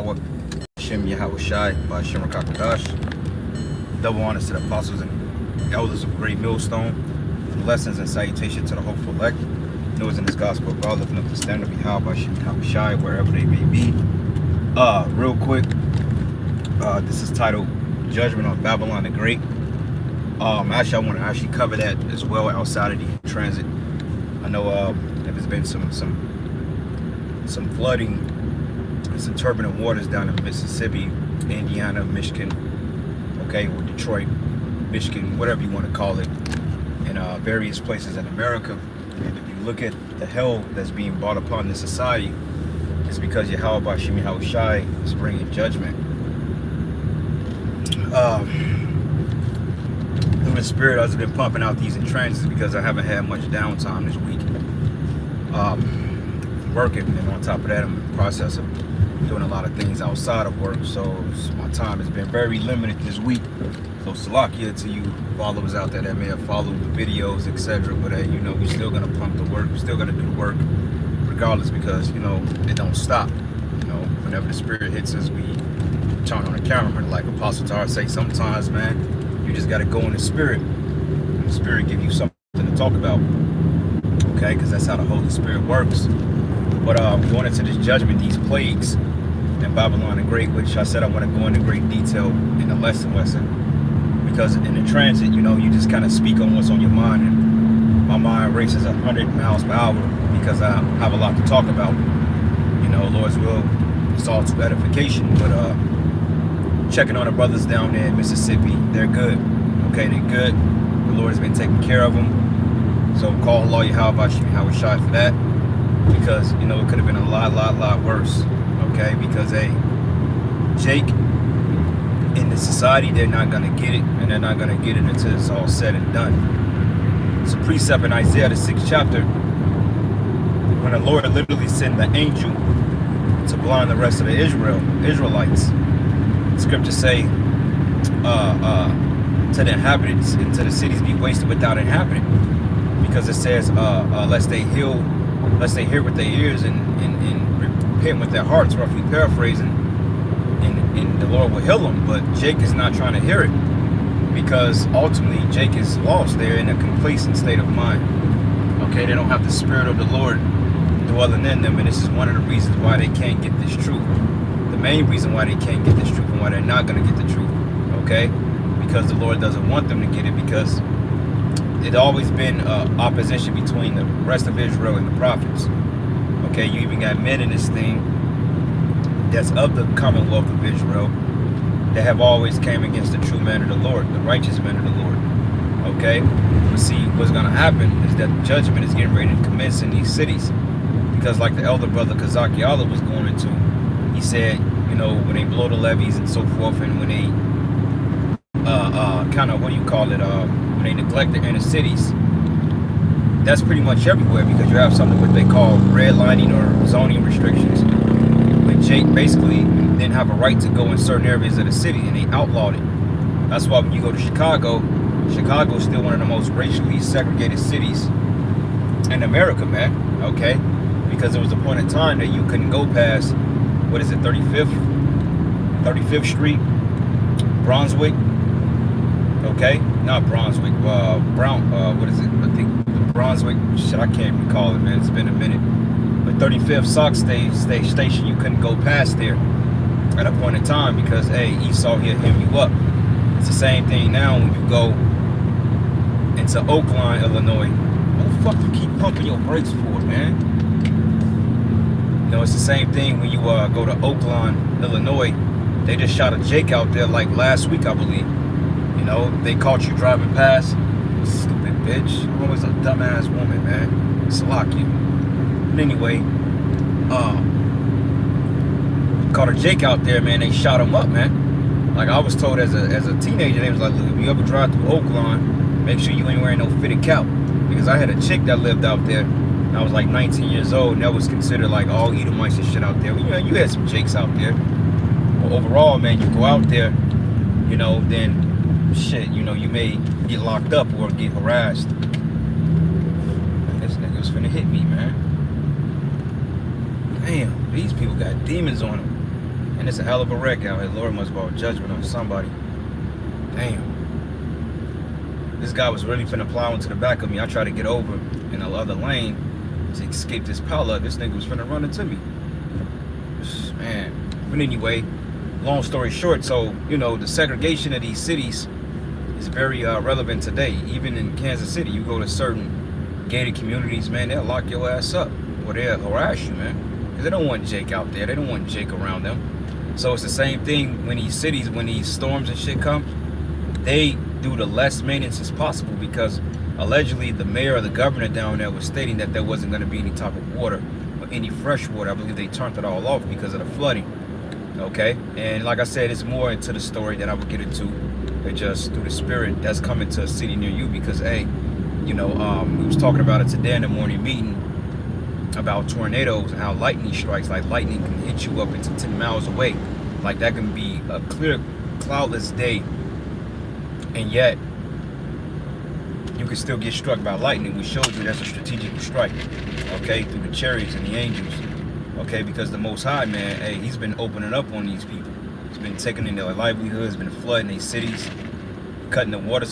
Yahweh, Shem Yahweh Shai, by Shem Rakakadash. Double honors to the apostles and elders of Great Millstone. Lessons and salutation to the hopeful elect. Those in this gospel of God, lifting up the standard of Yahweh by Shem Yahweh Shai, wherever they may be. Real quick, this is titled Judgment on Babylon the Great. Actually, I want to actually cover that as well outside of the transit. I know there's been some flooding, some turbulent waters down in Mississippi, Indiana, Michigan, okay, or Detroit, Michigan, whatever you want to call it, in various places in America. And if you look at the hell that's being brought upon this society, it's because Yahweh Bashim Yahweh Shai is bringing judgment. Through the spirit, I've been pumping out these in transits because I haven't had much downtime this week. Working, and on top of that, I'm in the process of doing a lot of things outside of work, so my time has been very limited this week. So salakia to you followers out there that may have followed the videos, etc. But hey, you know, we're still gonna pump the work, we're still gonna do the work regardless, because you know it don't stop. You know, whenever the spirit hits us, we turn on the camera. Like Apostle Tar say, sometimes, man, you just gotta go in the spirit. And the spirit give you something to talk about. Okay, because that's how the Holy Spirit works. But going into this judgment, these plagues in Babylon the Great, which I said I want to go into great detail in the lesson, because in the transit, you know, you just kind of speak on what's on your mind, and my mind races 100 miles per hour because I have a lot to talk about. You know, Lord's will, it's all to edification. But checking on the brothers down there in Mississippi, they're good. Okay, they're good. The Lord has been taking care of them. So call Allah Yahweh Bashim Yahweh Shai for that. Because, you know, it could have been a lot worse, okay? Because, hey, Jake, in the society, they're not going to get it, and they're not going to get it until it's all said and done. It's a precept in Isaiah, the 6th chapter, when the Lord literally sent the angel to blind the rest of the Israelites. The scriptures say, to the inhabitants, and to the cities be wasted without inhabitant. Because it says, lest they hear with their ears and repent with their hearts, roughly paraphrasing, and the Lord will heal them. But Jake is not trying to hear it, because ultimately Jake is lost. They're in a complacent state of mind. Okay, they don't have the Spirit of the Lord dwelling in them, and this is one of the reasons why they can't get this truth. The main reason why they can't get this truth, and why they're not going to get the truth, okay? Because the Lord doesn't want them to get it, because it's always been opposition between the rest of Israel and the prophets. Okay, you even got men in this thing that's of the commonwealth of Israel that have always came against the true man of the Lord, the righteous man of the Lord. Okay, but see, what's going to happen is that judgment is getting ready to commence in these cities, because like the elder brother Kazaki Allah was going into, he said, you know, when they blow the levees and so forth, and when they kind of, what do you call it, when they neglect the inner cities, that's pretty much everywhere, because you have something what they call redlining or zoning restrictions, when Jake basically didn't have a right to go in certain areas of the city, and they outlawed it. That's why when you go to Chicago is still one of the most racially segregated cities in America, man. Okay, because there was a point in time that you couldn't go past, what is it, 35th Street, Brunswick. Okay, not Brunswick, what is it? I think the Brunswick, shit, I can't recall it, man. It's been a minute. But 35th Sock Station, you couldn't go past there at a point in time, because, hey, Esau here hit you up. It's the same thing now when you go into Oakland, Illinois. What the fuck you keep pumping your brakes for, man? You know, it's the same thing when you go to Oakland, Illinois. They just shot a Jake out there like last week, I believe. You know, they caught you driving past. Stupid bitch. You're always a dumbass woman, man. Salakia. But anyway, caught a Jake out there, man. They shot him up, man. Like I was told as a teenager, they was like, look, if you ever drive through Oakland, make sure you ain't wearing no fitted cap. Because I had a chick that lived out there, and I was like 19 years old, and that was considered like all Edomites and shit out there. You know, you had some Jakes out there. But overall, man, you go out there, you know, then shit, you know, you may get locked up or get harassed. Man, this nigga was finna hit me, man. Damn, these people got demons on them. And it's a hell of a wreck out here. Lord must brought judgment on somebody. Damn. This guy was really finna plow into the back of me. I tried to get over in the other lane to escape this pileup. This nigga was finna run into me. Man. But anyway, long story short, so, you know, the segregation of these cities is very relevant today. Even in Kansas City, you go to certain gated communities, man, they'll lock your ass up. Or they'll harass you, man. Because they don't want Jake out there. They don't want Jake around them. So it's the same thing when these cities, when these storms and shit come, they do the less maintenance as possible, because allegedly the mayor or the governor down there was stating that there wasn't going to be any type of water or any fresh water. I believe they turned it all off because of the flooding. Okay, and like I said, it's more into the story that I will get into. It just through the spirit that's coming to a city near you, because hey, you know, we was talking about it today in the morning meeting about tornadoes and how lightning strikes. Like lightning can hit you up into 10 miles away. Like that can be a clear, cloudless day, and yet you can still get struck by lightning. We showed you that's a strategic strike, okay, through the chariots and the angels, okay, because the Most High, man, hey, he's been opening up on these people. He's been taking in their livelihoods, been flooding their cities, cutting the water supply.